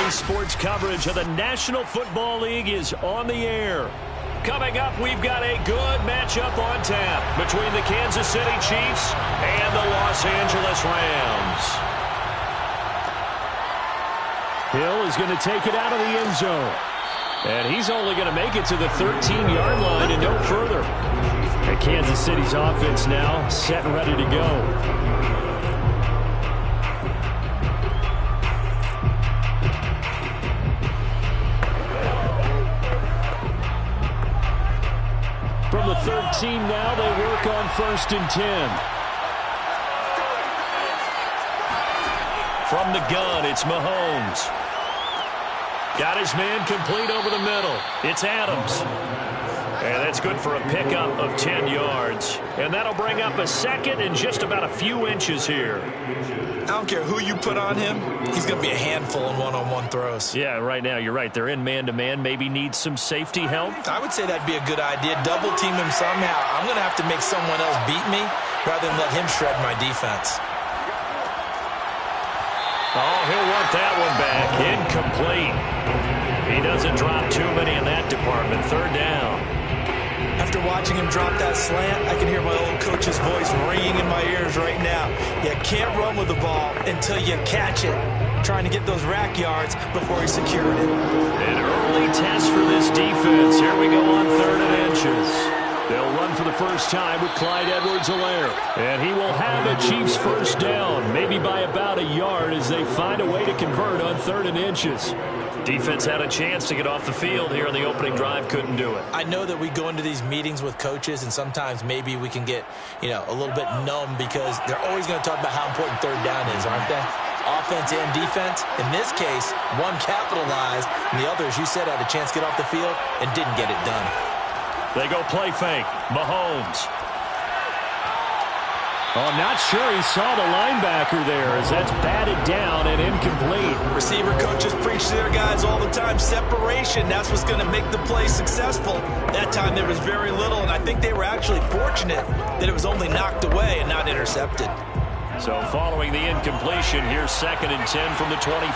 Daily sports coverage of the National Football League is on the air. Coming up, we've got a good matchup on tap between the Kansas City Chiefs and the Los Angeles Rams. Hill is going to take it out of the end zone. And he's only going to make it to the 13-yard line and no further. And Kansas City's offense now set and ready to go. From the 13 now, they work on 1st and 10. From the gun, it's Mahomes. Got his man complete over the middle. It's Adams. And that's good for a pickup of 10 yards. And that'll bring up a second and just about a few inches here. I don't care who you put on him. He's going to be a handful in one-on-one throws. Yeah, right now, you're right. They're in man-to-man. Maybe needs some safety help. I would say that'd be a good idea. Double team him somehow. I'm going to have to make someone else beat me rather than let him shred my defense. Oh, he'll want that one back. Incomplete. He doesn't drop too many in that department. 3rd down. After watching him drop that slant, I can hear my old coach's voice ringing in my ears right now. You can't run with the ball until you catch it. Trying to get those rack yards before he secured it. An early test for this defense. Here we go on 3rd and inches. They'll run for the first time with Clyde Edwards-Helaire. And he will have a Chiefs first down, maybe by about a yard as they find a way to convert on 3rd and inches. Defense had a chance to get off the field here in the opening drive, couldn't do it. I know that we go into these meetings with coaches, and sometimes maybe we can get, a little bit numb because they're always going to talk about how important 3rd down is, aren't they? Offense and defense. In this case, one capitalized, and the other, as you said, had a chance to get off the field and didn't get it done. They go play fake. Mahomes. Oh, I'm not sure he saw the linebacker there as that's batted down and incomplete. Receiver coaches preach to their guys all the time. Separation, that's what's going to make the play successful. That time there was very little, and I think they were actually fortunate that it was only knocked away and not intercepted. So following the incompletion, here's 2nd and 10 from the 25.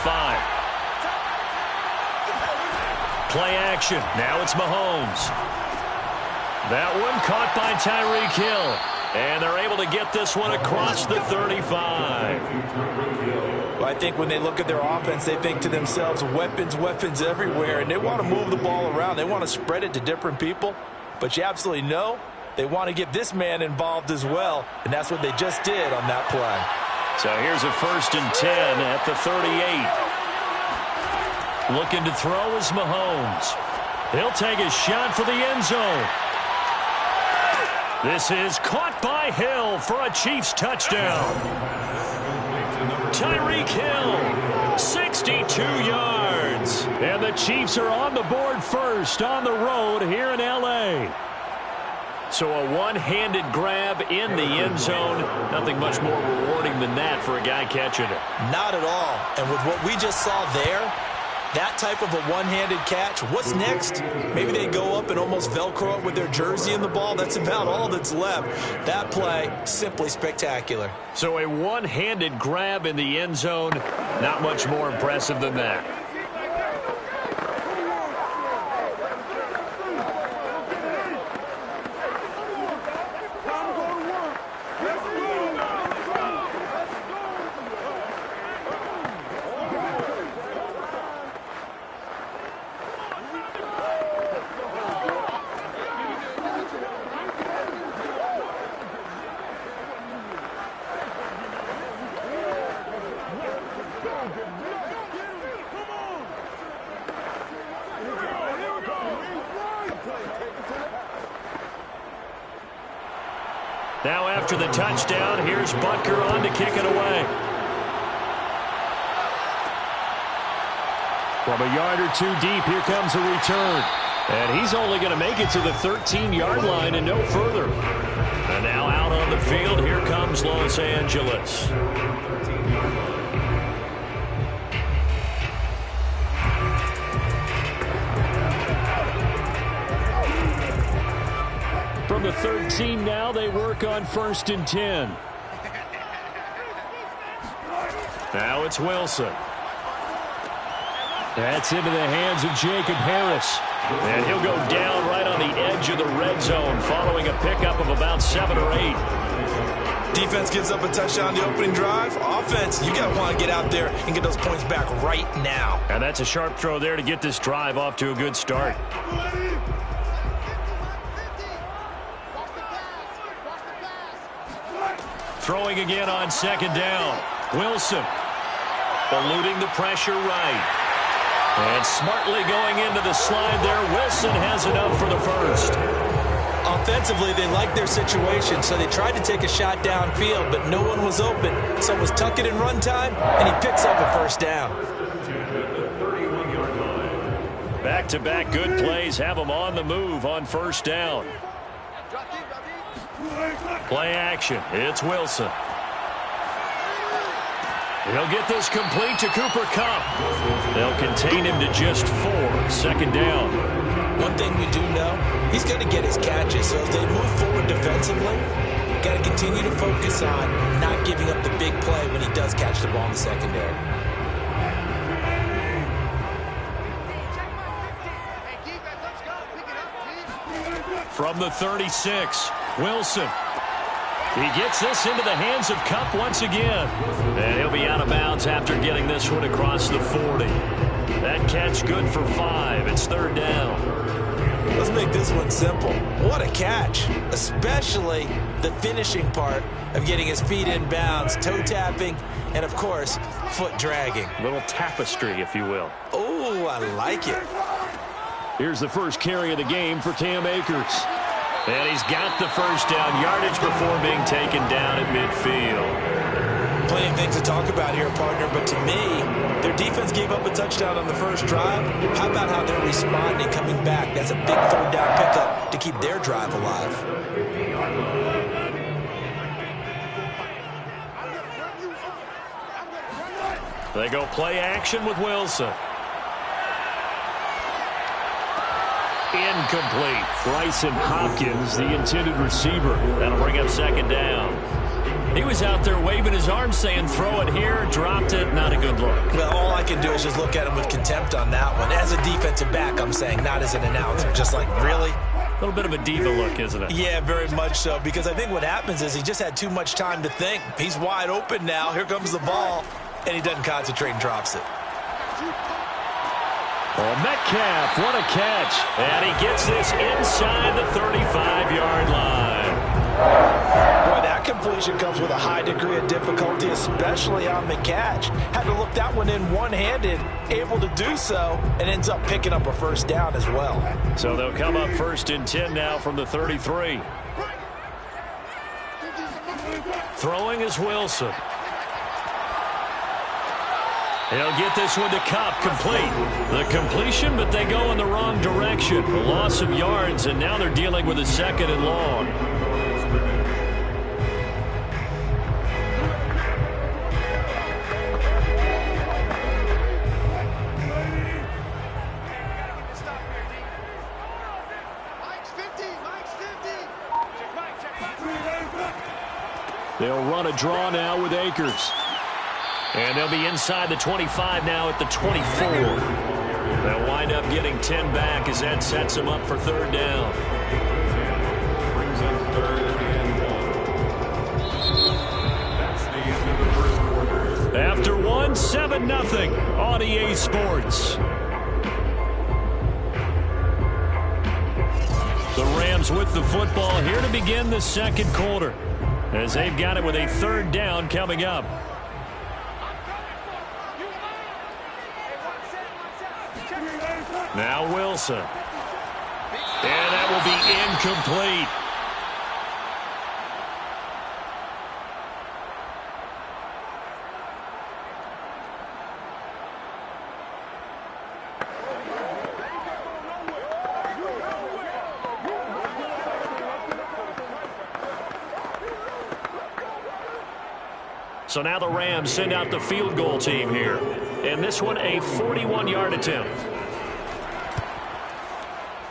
Play action. Now it's Mahomes. That one caught by Tyreek Hill. And they're able to get this one across the 35. Well, I think when they look at their offense, they think to themselves, weapons, weapons everywhere. And they want to move the ball around. They want to spread it to different people. But you absolutely know they want to get this man involved as well. And that's what they just did on that play. So here's a 1st and 10 at the 38. Looking to throw is Mahomes. He'll take a shot for the end zone. This is caught by Hill for a Chiefs touchdown. Tyreek Hill, 62 yards. And the Chiefs are on the board first on the road here in L.A. So a one-handed grab in the end zone. Nothing much more rewarding than that for a guy catching it. Not at all. And with what we just saw there, that type of a one-handed catch, what's next? Maybe they go up and almost Velcro it with their jersey in the ball. That's about all that's left. That play, simply spectacular. So a one-handed grab in the end zone, not much more impressive than that. Now after the touchdown, here's Butker on to kick it away. From a yard or two deep, here comes a return. And he's only going to make it to the 13-yard line and no further. And now out on the field, here comes Los Angeles. From the 13 now, they work on 1st and 10. Now it's Wilson. That's into the hands of Jacob Harris. And he'll go down right on the edge of the red zone following a pickup of about 7 or 8. Defense gives up a touchdown the opening drive. Offense, you got to want to get out there and get those points back right now. And that's a sharp throw there to get this drive off to a good start. Throwing again on second down. Wilson eluding the pressure right. And smartly going into the slide there. Wilson has enough for the first. Offensively, they liked their situation, so they tried to take a shot downfield, but no one was open. So it was tuck it in run time, and he picks up a first down. Back-to-back good plays have him on the move on first down. Play action. It's Wilson. He'll get this complete to Cooper Kupp. They'll contain him to just 4. Second down. One thing we do know, he's going to get his catches. So as they move forward defensively, you've got to continue to focus on not giving up the big play when he does catch the ball in the secondary. From the 36, Wilson. He gets this into the hands of Kupp once again. And he'll be out of bounds after getting this one across the 40. That catch good for 5. It's third down. Let's make this one simple. What a catch, especially the finishing part of getting his feet in bounds, toe tapping, and, of course, foot dragging. A little tapestry, if you will. Oh, I like it. Here's the first carry of the game for Cam Akers. And he's got the first down yardage before being taken down at midfield. Plenty of things to talk about here, partner, but to me, their defense gave up a touchdown on the first drive. How about how they're responding, coming back? That's a big third down pickup to keep their drive alive. They go play action with Wilson. Incomplete. Bryson Hopkins, the intended receiver. That'll bring up second down. He was out there waving his arm saying, throw it here, dropped it, not a good look. Well, all I can do is just look at him with contempt on that one. As a defensive back, I'm saying, not as an announcer. Just like, really? A little bit of a diva look, isn't it? Yeah, very much so, because I think what happens is he just had too much time to think. He's wide open now. Here comes the ball, and he doesn't concentrate and drops it. Oh, Metcalf, what a catch. And he gets this inside the 35-yard line. Boy, that completion comes with a high degree of difficulty, especially on the catch. Had to look that one in one-handed, able to do so, and ends up picking up a first down as well. So they'll come up first and 10 now from the 33. Throwing is Wilson. He'll get this one to Kupp, complete. The completion, but they go in the wrong direction. A loss of yards, and now they're dealing with a second and long. They'll run a draw now with Akers. And they'll be inside the 25 now at the 24. They'll wind up getting 10 back as that sets them up for third down. Brings up third and 1. After 1, 7-0 on EA Sports. The Rams with the football here to begin the second quarter, as they've got it with a third down coming up. Now Wilson. And that will be incomplete. So now the Rams send out the field goal team here. And this one a 41-yard attempt.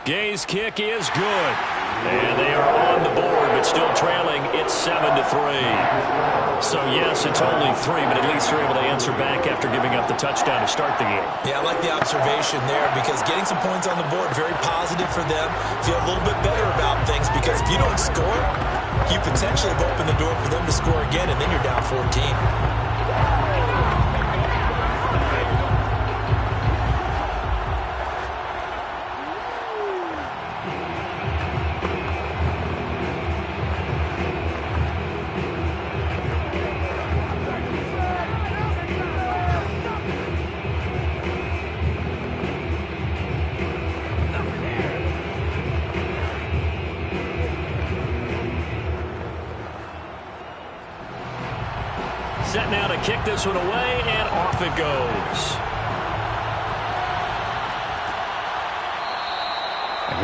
Gay's kick is good. And they are on the board, but still trailing. It's 7-3. So, yes, it's only 3, but at least they're able to answer back after giving up the touchdown to start the game. Yeah, I like the observation there because getting some points on the board, very positive for them. Feel a little bit better about things because if you don't score, you potentially have opened the door for them to score again, and then you're down 14. Set now to kick this one away, and off it goes.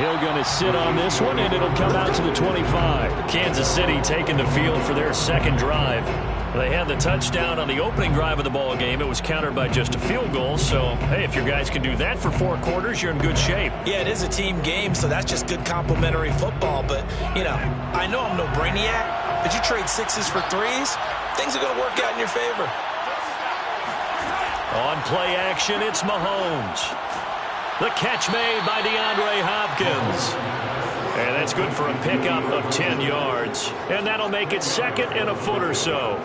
Hill going to sit on this one, and it'll come out to the 25. Kansas City taking the field for their second drive. They had the touchdown on the opening drive of the ball game. It was countered by just a field goal. So, hey, if your guys can do that for 4 quarters, you're in good shape. Yeah, it is a team game, so that's just good complimentary football. But, you know, I know I'm no brainiac, but you trade 6s for 3s, things are going to work out in your favor. On play action, it's Mahomes. The catch made by DeAndre Hopkins. And that's good for a pickup of 10 yards. And that'll make it second and a foot or so.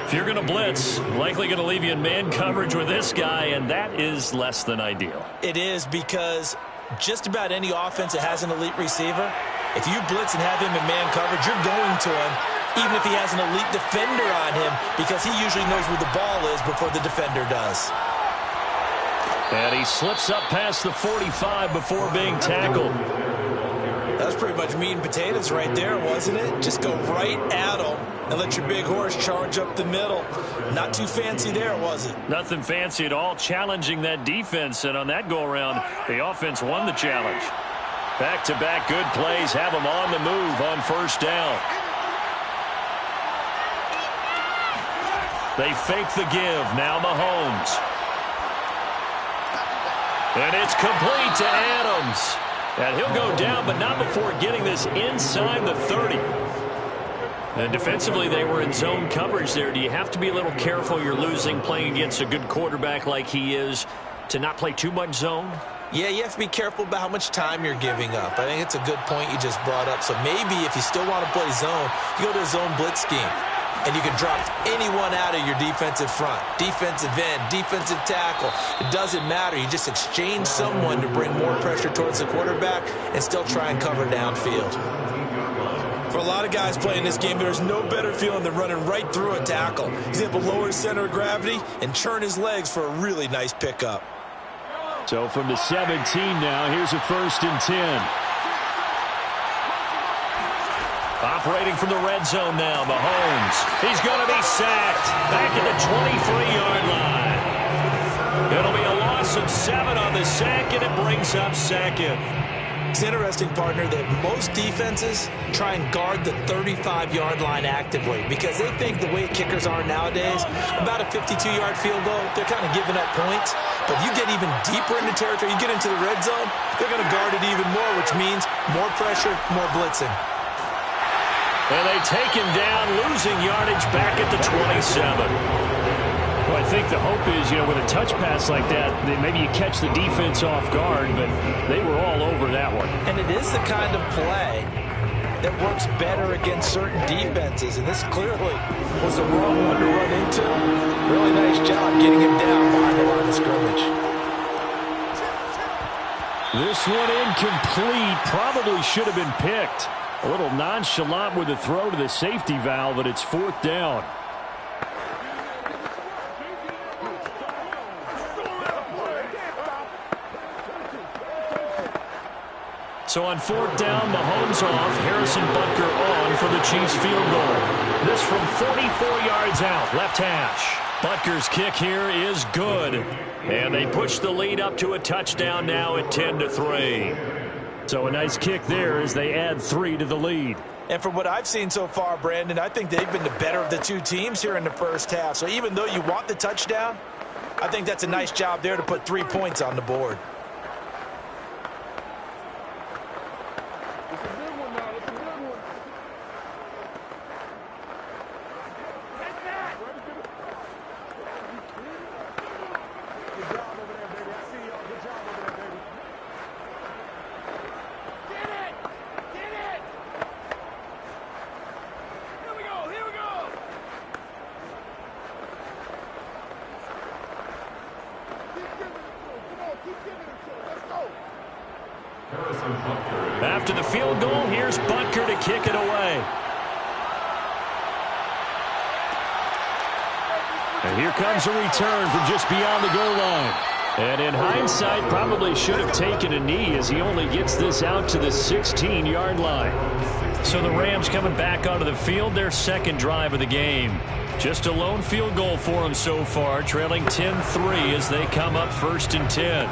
If you're going to blitz, likely going to leave you in man coverage with this guy, and that is less than ideal. It is because just about any offense that has an elite receiver, if you blitz and have him in man coverage, you're going to him, even if he has an elite defender on him, because he usually knows where the ball is before the defender does. And he slips up past the 45 before being tackled. That was pretty much meat and potatoes right there, wasn't it? Just go right at him and let your big horse charge up the middle. Not too fancy there, was it? Nothing fancy at all, challenging that defense. And on that go-around, the offense won the challenge. Back-to-back good plays have them on the move on first down. They fake the give. Now Mahomes. And it's complete to Adams. And he'll go down, but not before getting this inside the 30. And defensively, they were in zone coverage there. Do you have to be a little careful? You're losing playing against a good quarterback like he is to not play too much zone? Yeah, you have to be careful about how much time you're giving up. I think it's a good point you just brought up. So maybe if you still want to play zone, you go to a zone blitz scheme. And you can drop anyone out of your defensive front. Defensive end, defensive tackle. It doesn't matter. You just exchange someone to bring more pressure towards the quarterback and still try and cover downfield. For a lot of guys playing this game, there's no better feeling than running right through a tackle. He's able to lower his center of gravity and churn his legs for a really nice pickup. So from the 17 now, here's a 1st and 10. Operating from the red zone now, Mahomes. He's going to be sacked back at the 23-yard line. It'll be a loss of 7 on the sack, and it brings up second. It's interesting, partner, that most defenses try and guard the 35-yard line actively because they think the way kickers are nowadays, about a 52-yard field goal, they're kind of giving up points. But you get even deeper into territory, you get into the red zone, they're going to guard it even more, which means more pressure, more blitzing. And they take him down, losing yardage back at the 27. Well, I think the hope is, with a touch pass like that, maybe you catch the defense off guard, but they were all over that one. And it is the kind of play that works better against certain defenses, and this clearly was the wrong one to run into. Really nice job getting him down behind the line of scrimmage. This one incomplete, probably should have been picked. A little nonchalant with the throw to the safety valve, but it's 4th down. So on 4th down, Mahomes off, Harrison Butker on for the Chiefs field goal. This from 44 yards out, left hash. Butker's kick here is good. And they push the lead up to a touchdown now at 10-3. So a nice kick there as they add 3 to the lead. And from what I've seen so far, Brandon, I think they've been the better of the two teams here in the first half. So even though you want the touchdown, I think that's a nice job there to put 3 points on the board. After the field goal, here's Butker to kick it away. And here comes a return from just beyond the goal line. And in hindsight, probably should have taken a knee as he only gets this out to the 16-yard line. So the Rams coming back onto the field, their second drive of the game. Just a lone field goal for them so far, trailing 10-3 as they come up 1st and 10.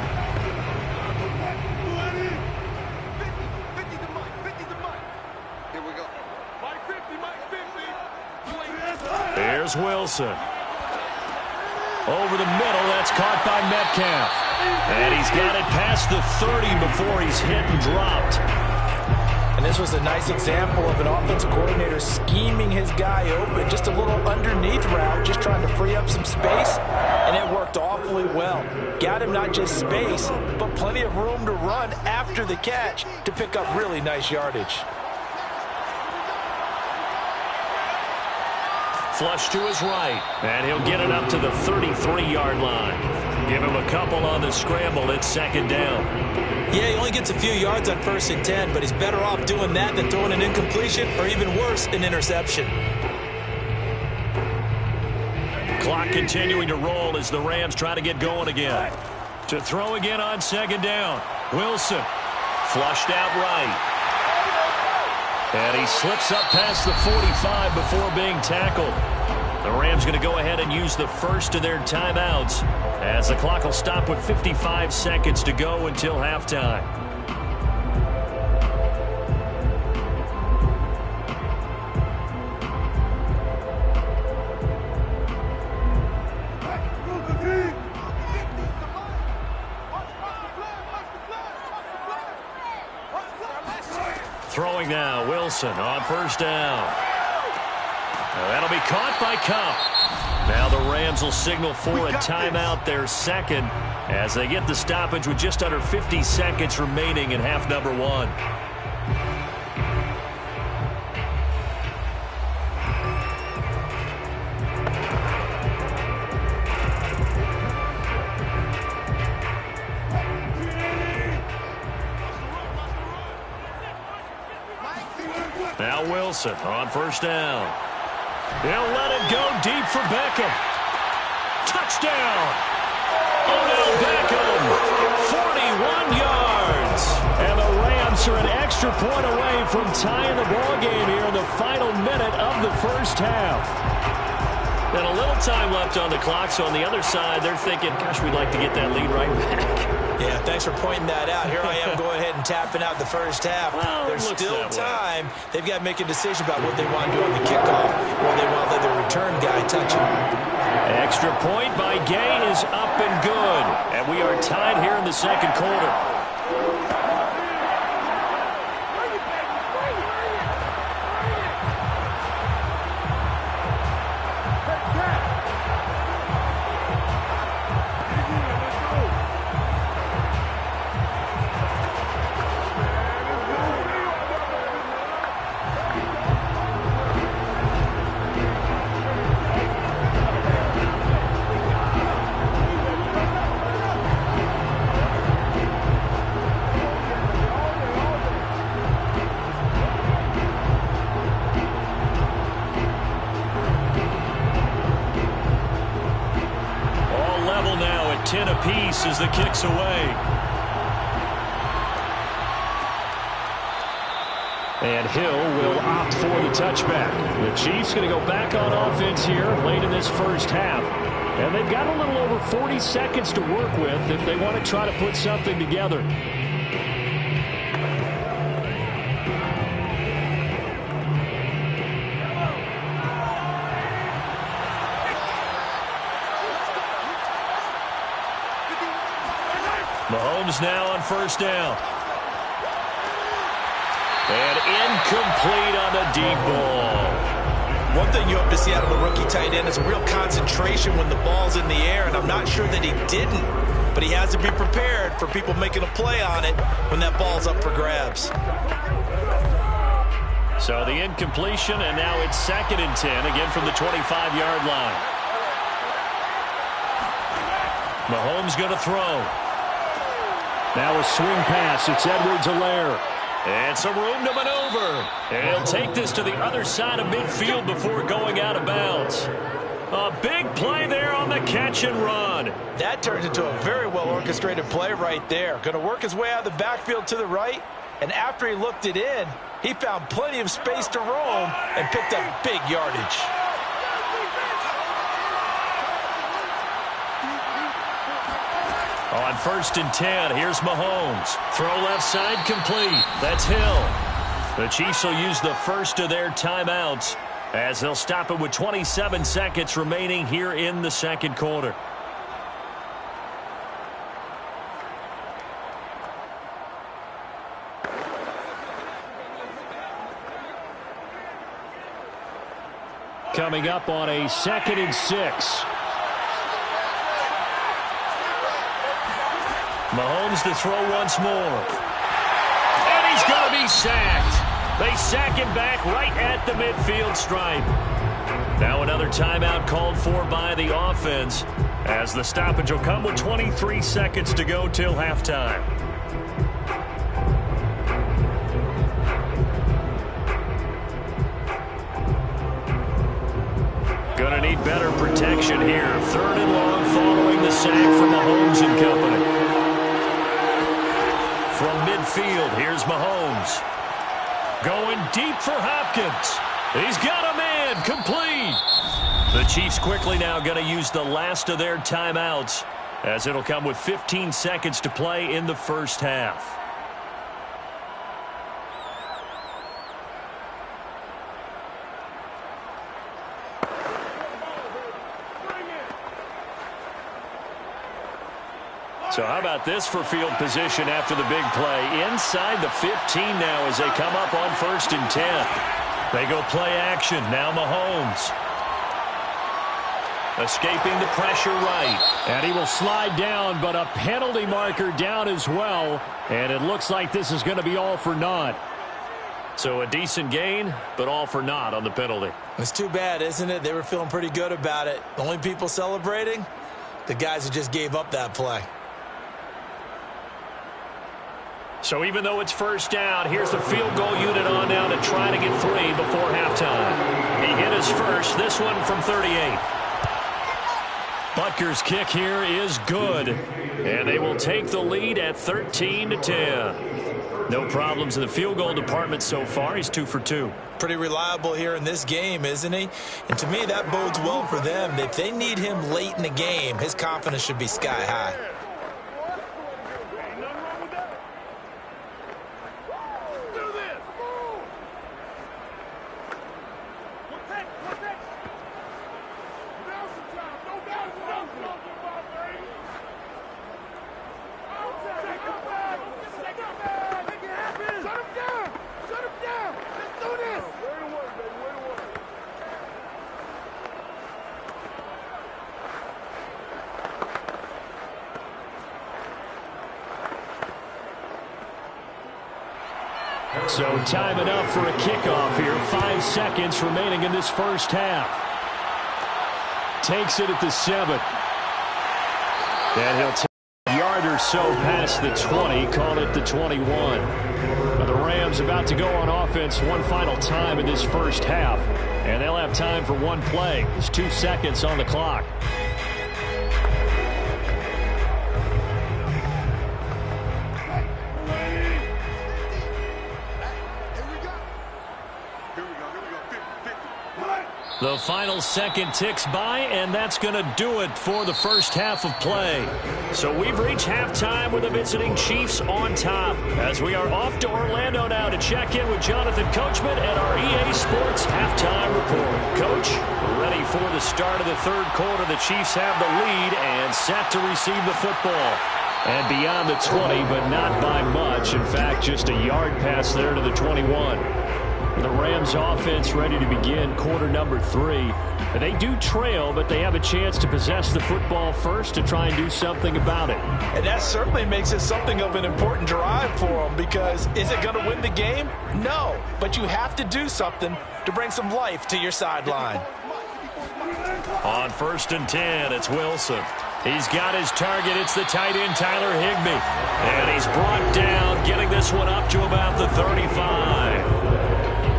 Here's Wilson. Over the middle, that's caught by Metcalf. And he's got it past the 30 before he's hit and dropped. And this was a nice example of an offensive coordinator scheming his guy open. Just a little underneath route, just trying to free up some space. And it worked awfully well. Got him not just space, but plenty of room to run after the catch to pick up really nice yardage. Flush to his right, and he'll get it up to the 33-yard line. Give him a couple on the scramble. It's 2nd down. Yeah, he only gets a few yards on 1st and 10, but he's better off doing that than throwing an incompletion or even worse, an interception. Clock continuing to roll as the Rams try to get going again. To throw again on 2nd down. Wilson flushed out right. And he slips up past the 45 before being tackled. The Rams going to go ahead and use the first of their timeouts as the clock will stop with 55 seconds to go until halftime. Throwing now, Wilson on 1st down. Now that'll be caught by Kupp. Now the Rams will signal for a timeout, their second, as they get the stoppage with just under 50 seconds remaining in half number 1. Now Wilson on 1st down. He'll let it go deep for Beckham. Touchdown! Odell Beckham, 41 yards. And the Rams are an extra point away from tying the ball game here in the final minute of the first half. And a little time left on the clock, so on the other side, they're thinking, gosh, we'd like to get that lead right back. Yeah, thanks for pointing that out. Here I am going ahead and tapping out the first half. Well, there's still time. They've got to make a decision about what they want to do on the kickoff, or they want to let the return guy touch it. Extra point by Gay is up and good. And we are tied here in the second quarter. Now at 10 apiece as the kick's away. And Hill will opt for the touchback. The Chiefs going to go back on offense here late in this first half. And they've got a little over 40 seconds to work with if they want to try to put something together. Mahomes now on 1st down. And incomplete on the deep ball. One thing you hope to see out of a rookie tight end is a real concentration when the ball's in the air, and I'm not sure that he didn't, but he has to be prepared for people making a play on it when that ball's up for grabs. So the incompletion, and now it's 2nd and 10, again from the 25-yard line. Mahomes going to throw. Now a swing pass. It's Edwards-Helaire. And some room to maneuver. And he'll take this to the other side of midfield before going out of bounds. A big play there on the catch and run. That turned into a very well-orchestrated play right there. Going to work his way out of the backfield to the right. And after he looked it in, he found plenty of space to roam and picked up big yardage. On 1st and 10, here's Mahomes. Throw left side complete. That's Hill. The Chiefs will use the first of their timeouts as they'll stop it with 27 seconds remaining here in the second quarter. Coming up on a 2nd and 6. Mahomes to throw once more. And he's going to be sacked. They sack him back right at the midfield stripe. Now another timeout called for by the offense as the stoppage will come with 23 seconds to go till halftime. Going to need better protection here. 3rd and long following the sack from Mahomes and company. From midfield, here's Mahomes. Going deep for Hopkins. He's got a man, complete. The Chiefs quickly now going to use the last of their timeouts as it'll come with 15 seconds to play in the first half. So how about this for field position after the big play? Inside the 15 now as they come up on 1st and 10. They go play action. Now Mahomes. Escaping the pressure right. And he will slide down, but a penalty marker down as well. And it looks like this is going to be all for naught. So a decent gain, but all for naught on the penalty. It's too bad, isn't it? They were feeling pretty good about it. The only people celebrating, the guys who just gave up that play. So even though it's first down, here's the field goal unit on now to try to get 3 before halftime. He hit his first, this one from 38. Butker's kick here is good. And they will take the lead at 13-10. No problems in the field goal department so far. He's 2 for 2. Pretty reliable here in this game, isn't he? And to me, that bodes well for them. If they need him late in the game, his confidence should be sky high. So time enough for a kickoff here. 5 seconds remaining in this first half. Takes it at the 7. And he'll take a yard or so past the 20. Call it the 21. Now the Rams about to go on offense one final time in this first half. And they'll have time for one play. There's 2 seconds on the clock. The final second ticks by, and that's going to do it for the first half of play. So we've reached halftime with the visiting Chiefs on top as we are off to Orlando now to check in with Jonathan Coachman at our EA Sports Halftime Report. Coach, ready for the start of the third quarter. The Chiefs have the lead and set to receive the football. And beyond the 20, but not by much. In fact, just a yard pass there to the 21. The Rams offense ready to begin quarter number 3. They do trail, but they have a chance to possess the football first to try and do something about it. And that certainly makes it something of an important drive for them, because is it going to win the game? No, but you have to do something to bring some life to your sideline. On 1st and 10, it's Wilson. He's got his target. It's the tight end, Tyler Higbee. And he's brought down, getting this one up to about the 35.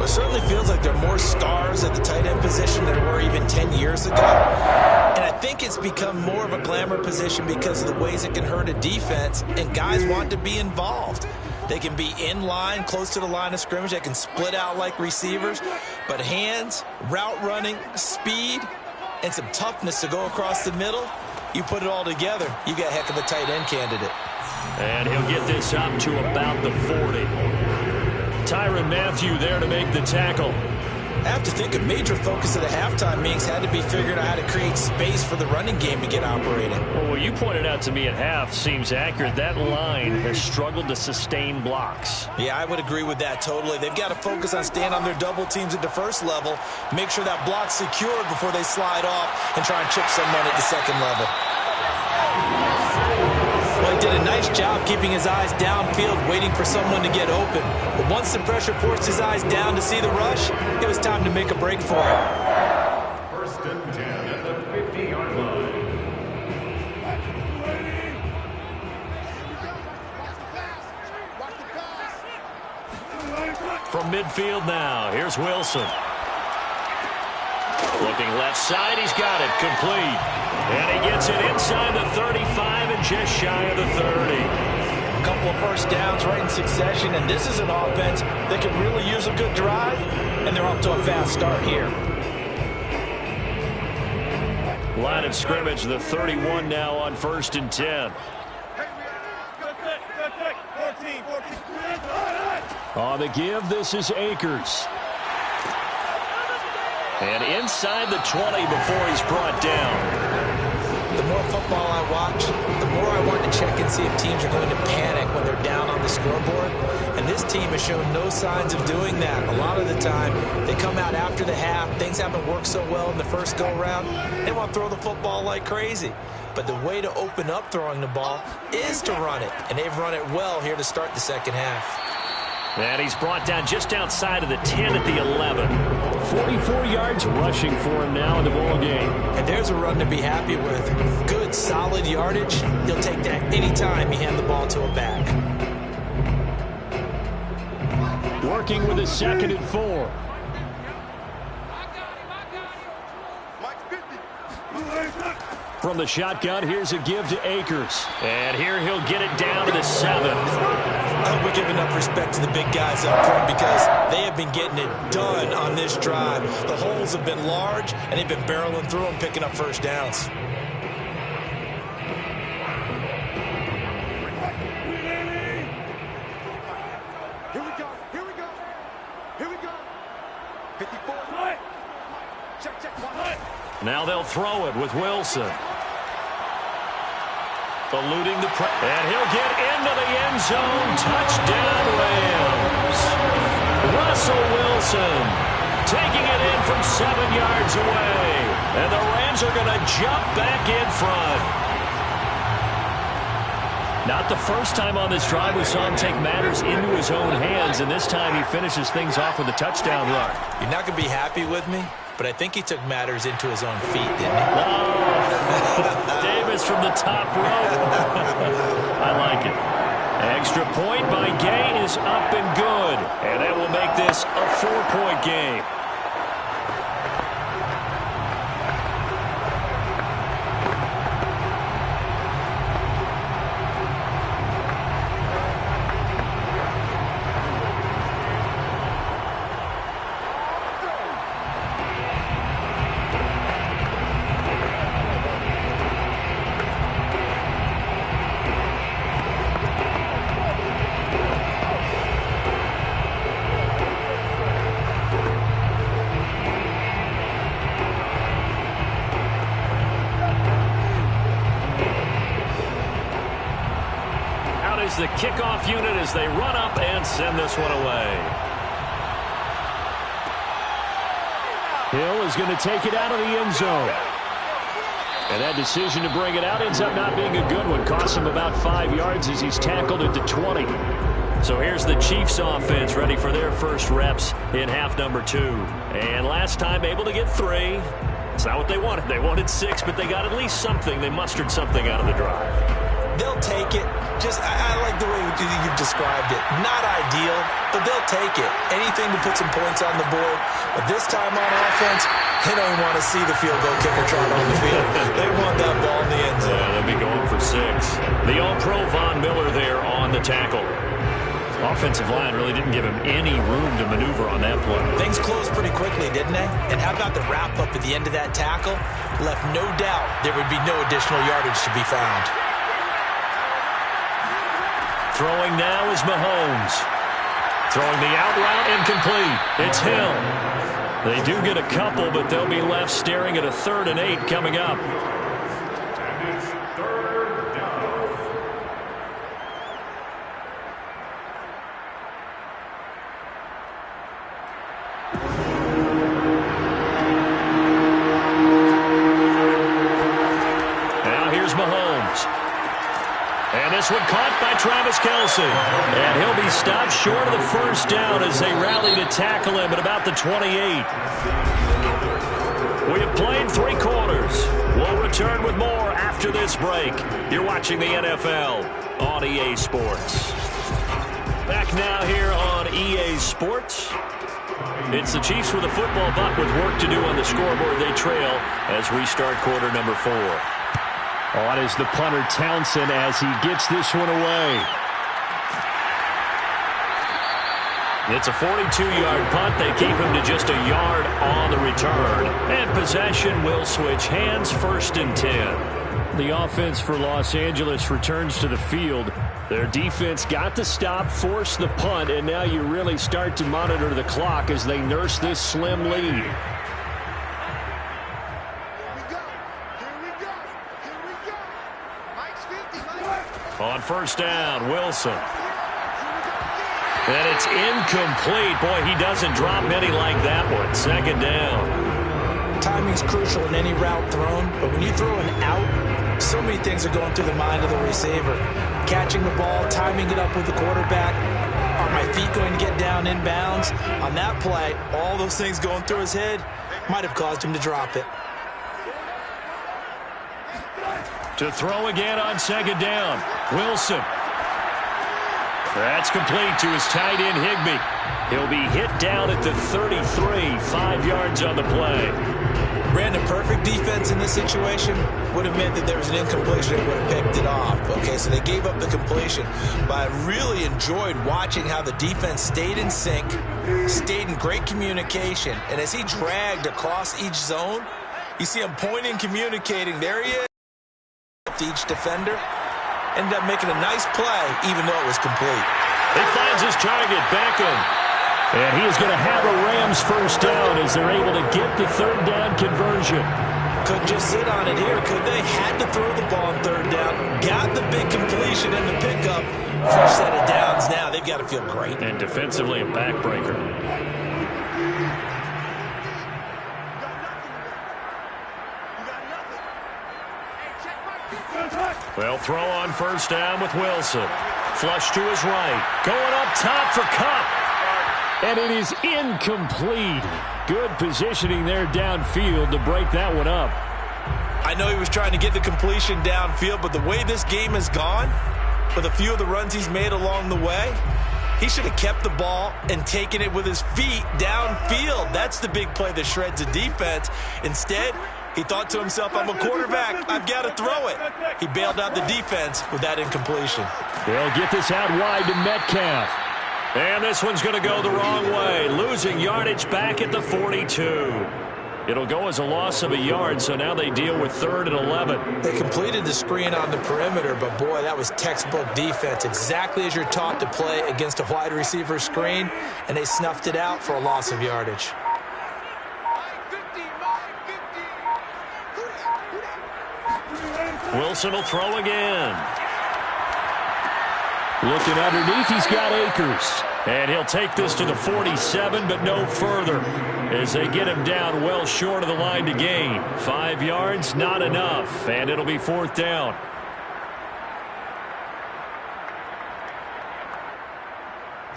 It certainly feels like there are more stars at the tight end position than there were even 10 years ago. And I think it's become more of a glamour position because of the ways it can hurt a defense, and guys want to be involved. They can be in line, close to the line of scrimmage. They can split out like receivers. But hands, route running, speed, and some toughness to go across the middle, you put it all together, you got a heck of a tight end candidate. And he'll get this up to about the 40. Tyrann Mathieu there to make the tackle. I have to think a major focus of the halftime meetings had to be figuring out how to create space for the running game to get operating. Well, what you pointed out to me at half seems accurate. That line has struggled to sustain blocks. Yeah, I would agree with that totally. They've got to focus on staying on their double teams at the first level, make sure that block's secured before they slide off and try and chip someone at the second level. Well, he did a nice job keeping his eyes downfield, waiting for someone to get open. But once the pressure forced his eyes down to see the rush, it was time to make a break for it. First and 10 at the 50-yard line. From midfield now, here's Wilson. Looking left side, he's got it, complete. And he gets it inside the 35 and just shy of the 30. A couple of first downs right in succession, and this is an offense that could really use a good drive, and they're off to a fast start here. Line of scrimmage, the 31 now on 1st and 10. On the give, this is Akers. And inside the 20 before he's brought down. The more football I watch, the more I want to check and see if teams are going to panic when they're down on the scoreboard. And this team has shown no signs of doing that. A lot of the time, they come out after the half. Things haven't worked so well in the first go-around. They want to throw the football like crazy. But the way to open up throwing the ball is to run it. And they've run it well here to start the second half. And he's brought down just outside of the 10 at the 11. 44 yards rushing for him now in the ball game. And there's a run to be happy with. Good, solid yardage. He'll take that anytime you hand the ball to a back. Working with a 2nd and 4. From the shotgun, here's a give to Akers. And here he'll get it down to the 7. I hope we give enough respect to the big guys up front because they have been getting it done on this drive. The holes have been large, and they've been barreling through them, picking up first downs. Here we go. Here we go. Here we go. 54. Check, check. Now they'll throw it with Wilson. Eluding the press. And he'll get into the end zone. Touchdown, Rams. Russell Wilson taking it in from 7 yards away. And the Rams are going to jump back in front. Not the first time on this drive we saw him take matters into his own hands, and this time he finishes things off with a touchdown run. You're not going to be happy with me, but I think he took matters into his own feet, didn't he? Oh, Davis from the top row. I like it. Extra point by Gay is up and good, and that will make this a 4-point game. The kickoff unit as they run up and send this one away. Hill is going to take it out of the end zone. And that decision to bring it out ends up not being a good one. Costs him about 5 yards as he's tackled at the 20. So here's the Chiefs offense ready for their first reps in half number 2. And last time able to get 3. It's not what they wanted. They wanted 6, but they got at least something. They mustered something out of the drive. They'll take it. I like the way you've described it. Not ideal, but they'll take it. Anything to put some points on the board. But this time on offense, they don't want to see the field goal kicker trot on the field. They want that ball in the end zone. Yeah, they'll be going for 6. The All-Pro Von Miller there on the tackle. Offensive line really didn't give him any room to maneuver on that play. Things closed pretty quickly, didn't they? And how about the wrap-up at the end of that tackle? Left no doubt there would be no additional yardage to be found. Throwing now is Mahomes. Throwing the out route incomplete. It's Hill. They do get a couple, but they'll be left staring at a 3rd and 8 coming up. Now here's Mahomes. And this one caught by Travis Kelce. And he'll be stopped short of the first down as they rally to tackle him at about the 28. We have played 3 quarters. We'll return with more after this break. You're watching the NFL on EA Sports. Back now here on EA Sports. It's the Chiefs with a football, but with work to do on the scoreboard. They trail as we start quarter number 4. On is the punter Townsend as he gets this one away. It's a 42-yard punt. They keep him to just a yard on the return. And possession will switch hands, 1st and 10. The offense for Los Angeles returns to the field. Their defense got to stop, force the punt, and now you really start to monitor the clock as they nurse this slim lead. On 1st down, Wilson. And it's incomplete. Boy, he doesn't drop many like that one. 2nd down. Timing's crucial in any route thrown, but when you throw an out, so many things are going through the mind of the receiver. Catching the ball, timing it up with the quarterback. Are my feet going to get down in bounds? On that play, all those things going through his head might have caused him to drop it. To throw again on 2nd down. Wilson. That's complete to his tight end, Higbee. He'll be hit down at the 33, 5 yards on the play. Ran a perfect defense in this situation. Would have meant that there was an incompletion and would have picked it off. Okay, so they gave up the completion. But I really enjoyed watching how the defense stayed in sync, stayed in great communication. And as he dragged across each zone, you see him pointing, communicating. There he is. To each defender. Ended up making a nice play, even though it was complete. He finds his target, Beckham. And he is going to have a Rams 1st down as they're able to get the 3rd down conversion. Couldn't just sit on it here, could they? Had to throw the ball on 3rd down. Got the big completion and the pickup. First set of downs now. They've got to feel great. And defensively a backbreaker. Well, throw on 1st down with Wilson. Flush to his right. Going up top for Cup. And it is incomplete. Good positioning there downfield to break that one up. I know he was trying to get the completion downfield, but the way this game has gone, with a few of the runs he's made along the way, he should have kept the ball and taken it with his feet downfield. That's the big play that shreds a defense. Instead, he thought to himself, I'm a quarterback. I've got to throw it. He bailed out the defense with that incompletion. They'll get this out wide to Metcalf. And this one's going to go the wrong way. Losing yardage back at the 42. It'll go as a loss of a yard, so now they deal with 3rd and 11. They completed the screen on the perimeter, but boy, that was textbook defense. Exactly as you're taught to play against a wide receiver screen, and they snuffed it out for a loss of yardage. Wilson will throw again. Looking underneath, he's got Akers. And he'll take this to the 47, but no further, as they get him down well short of the line to gain. 5 yards, not enough, and it'll be 4th down.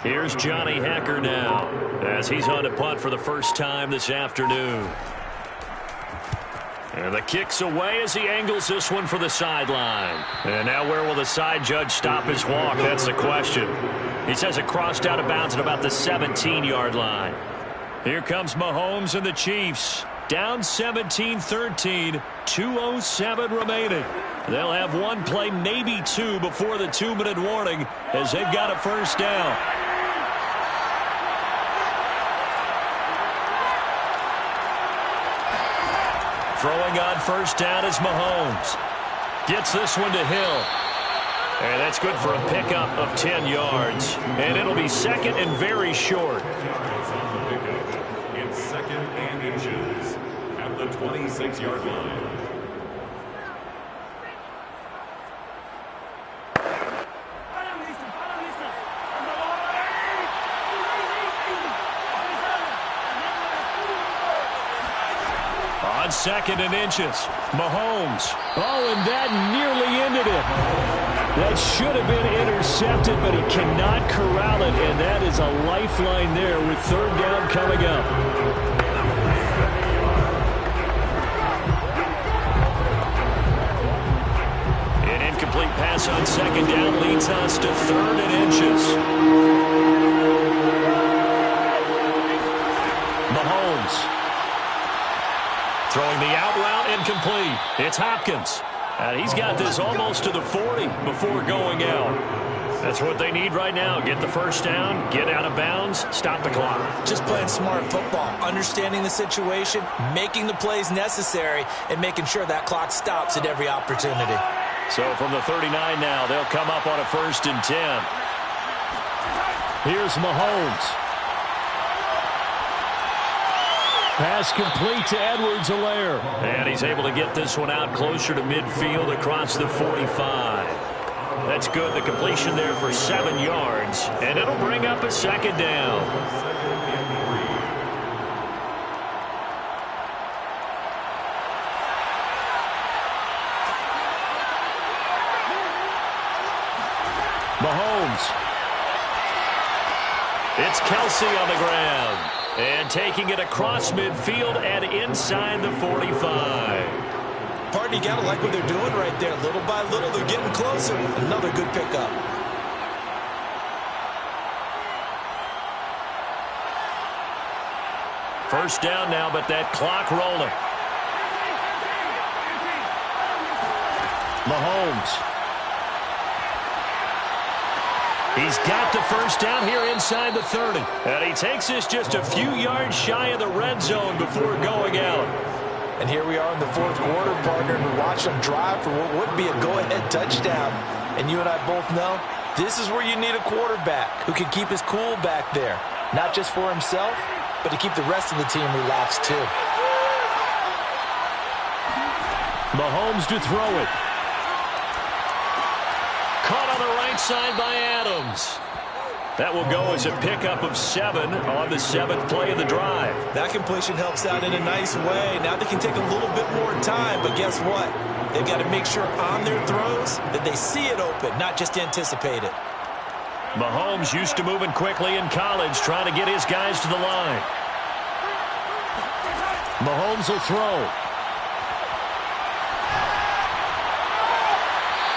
Here's Johnny Hacker now, as he's on to punt for the first time this afternoon. And the kick's away as he angles this one for the sideline. And now where will the side judge stop his walk? That's the question. He says it crossed out of bounds at about the 17-yard line. Here comes Mahomes and the Chiefs. Down 17-13, 2:07 remaining. They'll have one play, maybe two, before the 2-minute warning as they've got a first down. Throwing on first down is Mahomes. Gets this one to Hill. And that's good for a pickup of 10 yards. And it'll be second and very short. It's second and inches at the 26-yard line. On second and inches, Mahomes. Oh, and that nearly ended it. That should have been intercepted, but he cannot corral it, and that is a lifeline there with third down coming up. An incomplete pass on second down leads us to third and inches. Mahomes. Throwing the out route, incomplete. It's Hopkins. And he's got this almost to the 40 before going out. That's what they need right now. Get the first down, get out of bounds, stop the clock. Just playing smart football, understanding the situation, making the plays necessary, and making sure that clock stops at every opportunity. So from the 39 now, they'll come up on a 1st and 10. Here's Mahomes. Pass complete to Edwards-Helaire. And he's able to get this one out closer to midfield across the 45. That's good. The completion there for 7 yards. And it'll bring up a second down. Mahomes. It's Kelsey on the ground. And taking it across midfield and inside the 45. Partner, you got to like what they're doing right there. Little by little, they're getting closer. Another good pickup. First down now, but that clock rolling. Mahomes. He's got the first down here inside the 30. And he takes this just a few yards shy of the red zone before going out. And here we are in the fourth quarter, partner, and we watch them drive for what would be a go-ahead touchdown. And you and I both know this is where you need a quarterback who can keep his cool back there. Not just for himself, but to keep the rest of the team relaxed too. Mahomes to throw it. Caught on the right side by Adams. That will go as a pickup of 7 on the 7th play of the drive. That completion helps out in a nice way. Now they can take a little bit more time, but guess what? They've got to make sure on their throws that they see it open, not just anticipate it. Mahomes used to moving quickly in college, trying to get his guys to the line. Mahomes will throw.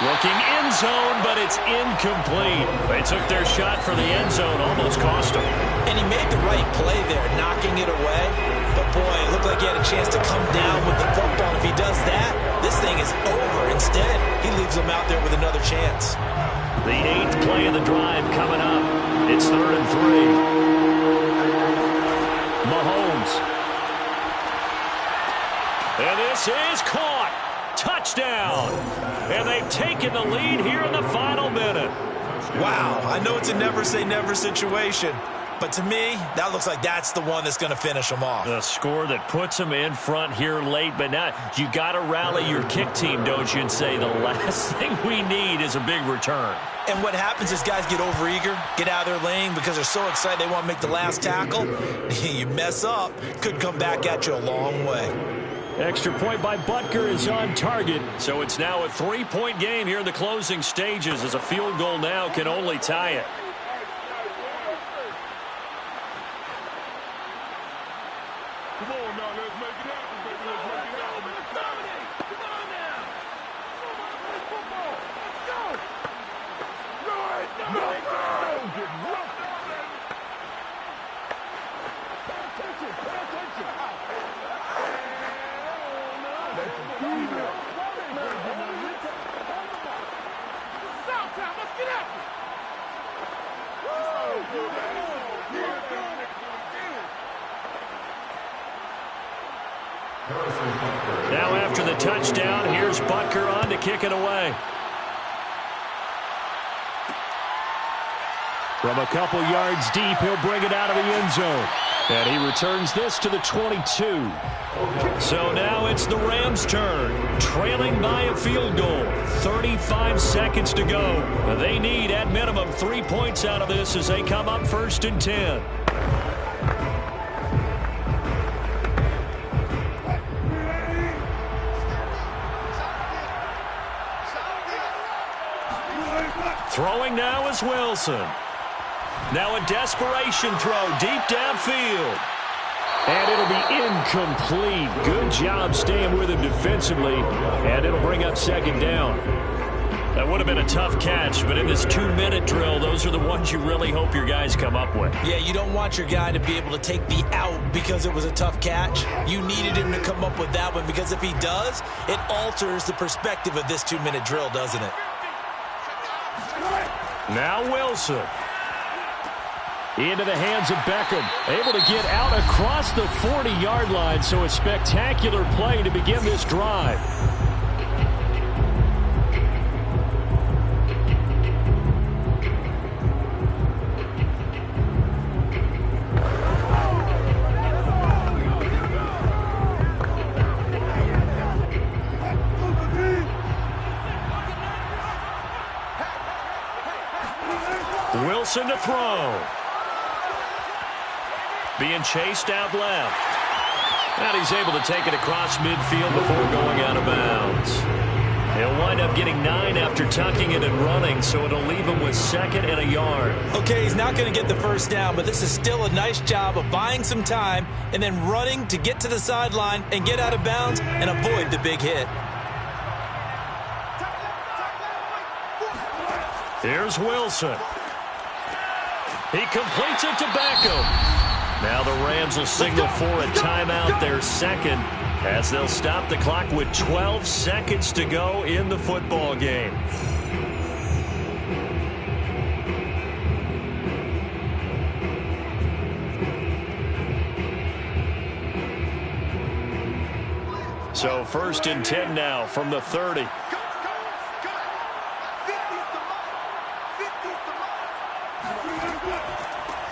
Looking end zone, but it's incomplete. They took their shot for the end zone, almost cost him. And he made the right play there, knocking it away. But, boy, it looked like he had a chance to come down with the football. If he does that, this thing is over. Instead, he leaves them out there with another chance. The 8th play of the drive coming up. It's 3rd and 3. Mahomes. And this is caught. Touchdown. And they've taken the lead here in the final minute. Wow, I know it's a never-say-never situation, but to me, that looks like that's the one that's going to finish them off. A score that puts them in front here late, but now you got to rally your kick team, don't you, and say the last thing we need is a big return. And what happens is guys get overeager, get out of their lane because they're so excited they want to make the last tackle. You mess up, could come back at you a long way. Extra point by Butker is on target. So it's now a 3-point game here in the closing stages as a field goal now can only tie it. Come on now, let's make it happen, baby. Let's make it happen. Now after the touchdown, here's Butker on to kick it away. From a couple yards deep, he'll bring it out of the end zone. And he returns this to the 22. So now it's the Rams' turn, trailing by a field goal. 35 seconds to go. They need, at minimum, 3 points out of this as they come up 1st and 10. Throwing now is Wilson. Now a desperation throw deep downfield. And it'll be incomplete. Good job staying with him defensively. And it'll bring up 2nd down. That would have been a tough catch, but in this 2-minute drill, those are the ones you really hope your guys come up with. Yeah, you don't want your guy to be able to take the out because it was a tough catch. You needed him to come up with that one because if he does, it alters the perspective of this 2-minute drill, doesn't it? Now Wilson. Into the hands of Beckham. Able to get out across the 40-yard line, so a spectacular play to begin this drive. Wilson to throw. Being chased out left. And he's able to take it across midfield before going out of bounds. He'll wind up getting 9 after tucking it and running, so it'll leave him with 2nd and a yard. Okay, he's not going to get the 1st down, but this is still a nice job of buying some time and then running to get to the sideline and get out of bounds and avoid the big hit. Here's Wilson. He completes it to Beckham. Now the Rams will signal for a timeout, their 2nd, as they'll stop the clock with 12 seconds to go in the football game. So 1st and 10 now from the 30.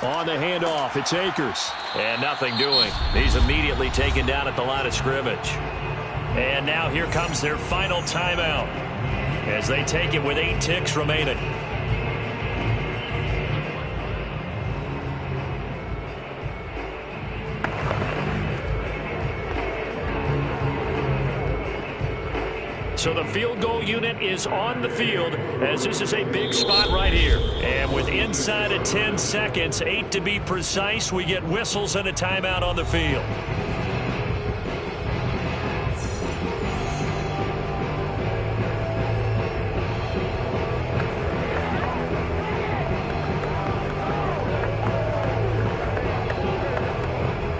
On the handoff, it's Akers. And nothing doing. He's immediately taken down at the line of scrimmage. And now here comes their final timeout as they take it with 8 ticks remaining. So the field goal unit is on the field as this is a big spot right here. And with inside of 10 seconds, 8 to be precise, we get whistles and a timeout on the field.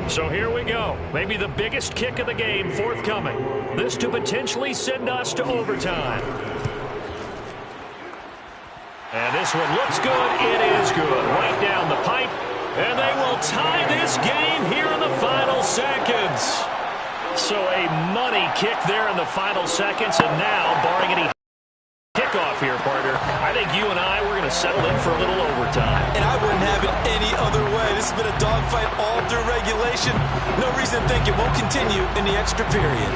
So here we go. Maybe the biggest kick of the game forthcoming. This to potentially send us to overtime. And this one looks good. It is good. Right down the pipe. And they will tie this game here in the final seconds. So a money kick there in the final seconds. And now, barring any kickoff here, partner, I think you and I, we're going to settle in for a little overtime. And I wouldn't have it any other way. This has been a dogfight all through regulation. No reason to think it won't continue in the extra period.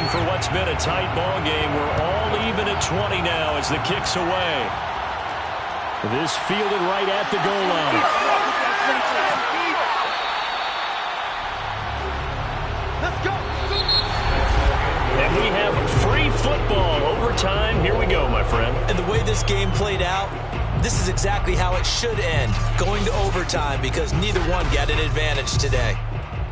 For what's been a tight ball game, we're all even at 20 now as the kick's away. This fielded right at the goal line. Let's go. And we have free football overtime. Here we go, my friend. And the way this game played out, this is exactly how it should end, going to overtime, because neither one got an advantage today.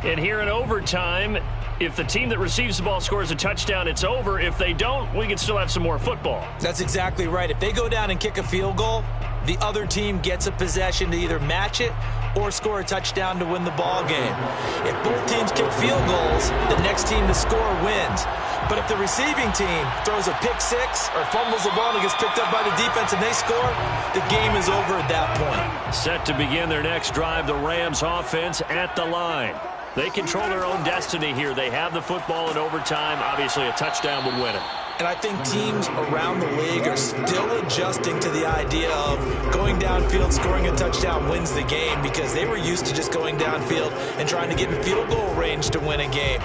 And here in overtime, if the team that receives the ball scores a touchdown, it's over. If they don't, we can still have some more football. That's exactly right. If they go down and kick a field goal, the other team gets a possession to either match it or score a touchdown to win the ball game. If both teams kick field goals, the next team to score wins. But if the receiving team throws a pick six or fumbles the ball and gets picked up by the defense and they score, the game is over at that point. Set to begin their next drive, the Rams offense at the line. They control their own destiny here. They have the football in overtime. Obviously, a touchdown would win it. And I think teams around the league are still adjusting to the idea of going downfield, scoring a touchdown wins the game, because they were used to just going downfield and trying to get in field goal range to win a game.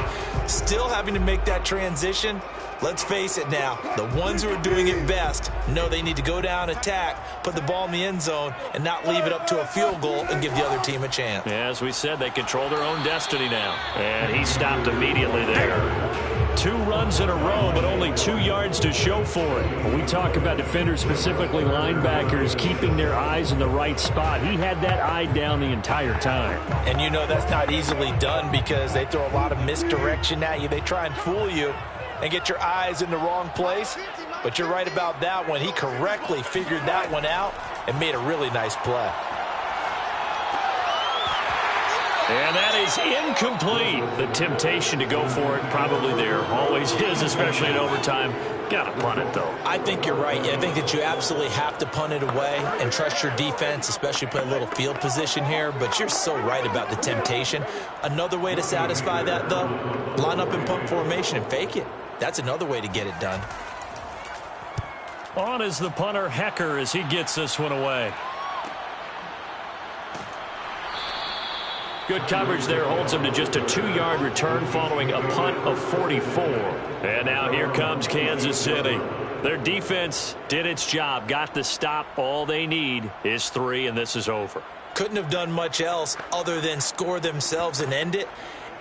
Still having to make that transition. Let's face it now, the ones who are doing it best know they need to go down, attack, put the ball in the end zone, and not leave it up to a field goal and give the other team a chance. Yeah, as we said, they control their own destiny now. And he stopped immediately there. 2 runs in a row, but only 2 yards to show for it. When we talk about defenders, specifically linebackers, keeping their eyes in the right spot, he had that eye down the entire time. And you know that's not easily done, because they throw a lot of misdirection at you. They try and fool you and get your eyes in the wrong place. But you're right about that one. He correctly figured that one out and made a really nice play. And that is incomplete. The temptation to go for it probably there. Always is, especially in overtime. Got to punt it, though. I think you're right. I think that you absolutely have to punt it away and trust your defense, especially play a little field position here. But you're so right about the temptation. Another way to satisfy that, though, line up in punt formation and fake it. That's another way to get it done. On is the punter, Hecker, as he gets this one away. Good coverage there holds him to just a 2-yard return following a punt of 44. And now here comes Kansas City. Their defense did its job, got the stop. All they need is 3, and this is over. Couldn't have done much else other than score themselves and end it.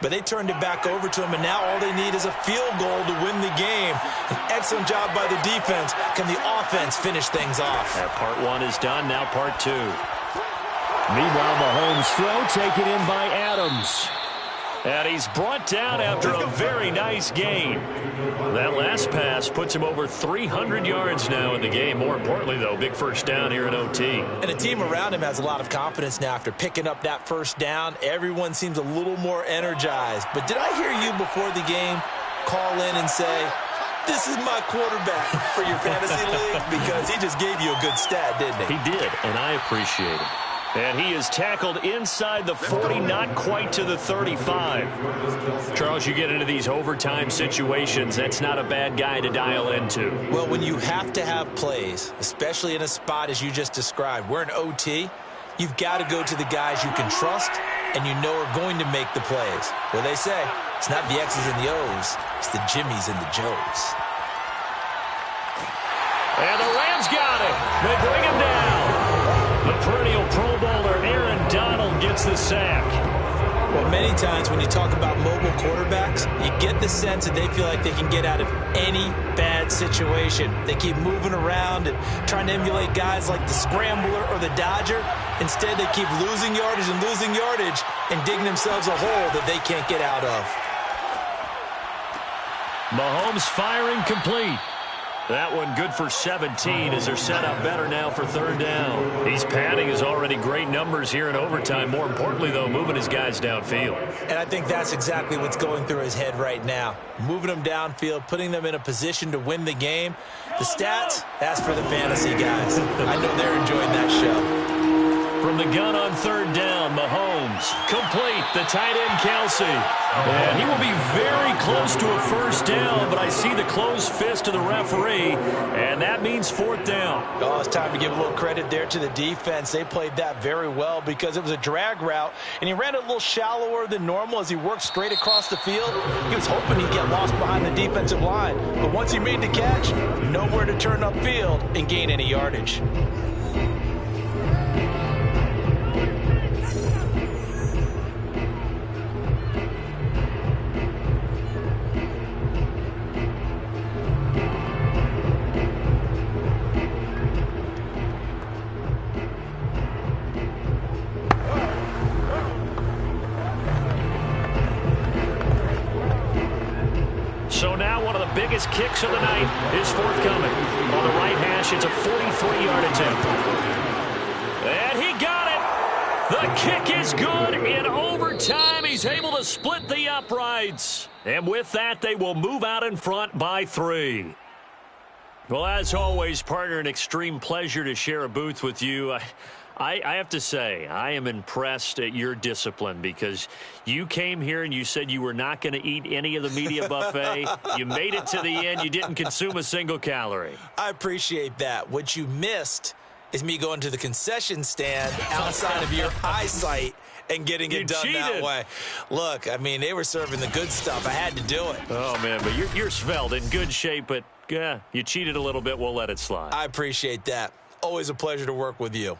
But they turned it back over to him, and now all they need is a field goal to win the game. An excellent job by the defense. Can the offense finish things off? That part 1 is done, now part 2. Meanwhile, Mahomes' throw taken in by Adams. And he's brought down after a very nice gain. That last pass puts him over 300 yards now in the game. More importantly, though, big first down here in OT. And the team around him has a lot of confidence now after picking up that first down. Everyone seems a little more energized. But did I hear you before the game call in and say, this is my quarterback for your fantasy league? Because he just gave you a good stat, didn't he? He did, and I appreciate it. And he is tackled inside the 40, not quite to the 35. Charles, you get into these overtime situations, that's not a bad guy to dial into. Well, when you have to have plays, especially in a spot as you just described, we're in OT, you've got to go to the guys you can trust and you know are going to make the plays. Well, they say it's not the X's and the O's, it's the Jimmies and the Joes. And the Rams got it. They bring him down. The perennial Pro Bowler Aaron Donald gets the sack. Well, many times when you talk about mobile quarterbacks, you get the sense that they feel like they can get out of any bad situation. They keep moving around and trying to emulate guys like the Scrambler or the Dodger. Instead, they keep losing yardage and digging themselves a hole that they can't get out of. Mahomes firing complete. That one good for 17 as they're set up better now for 3rd down. He's padding his already great numbers here in overtime. More importantly, though, moving his guys downfield. And I think that's exactly what's going through his head right now. Moving them downfield, putting them in a position to win the game. The stats, that's for the fantasy guys. I know they're enjoying that show. From the gun on 3rd down, Mahomes complete. The tight end, Kelsey. And he will be very close to a 1st down, but I see the closed fist of the referee, and that means 4th down. Oh, it's time to give a little credit there to the defense. They played that very well because it was a drag route, and he ran it a little shallower than normal as he worked straight across the field. He was hoping he'd get lost behind the defensive line, but once he made the catch, nowhere to turn upfield and gain any yardage. biggest kicks of the night is forthcoming. On the right hash, it's a 43-yard attempt. And he got it. The kick is good in overtime. He's able to split the uprights. And with that, they will move out in front by 3. Well, as always, partner, an extreme pleasure to share a booth with you. I have to say, I am impressed at your discipline because you came here and you said you were not going to eat any of the media buffet. You made it to the end. You didn't consume a single calorie. I appreciate that. What you missed is me going to the concession stand outside of your eyesight and getting it done that way. Look, I mean, they were serving the good stuff. I had to do it. Oh, man, but you're svelte, in good shape, but yeah, you cheated a little bit. We'll let it slide. I appreciate that. Always a pleasure to work with you.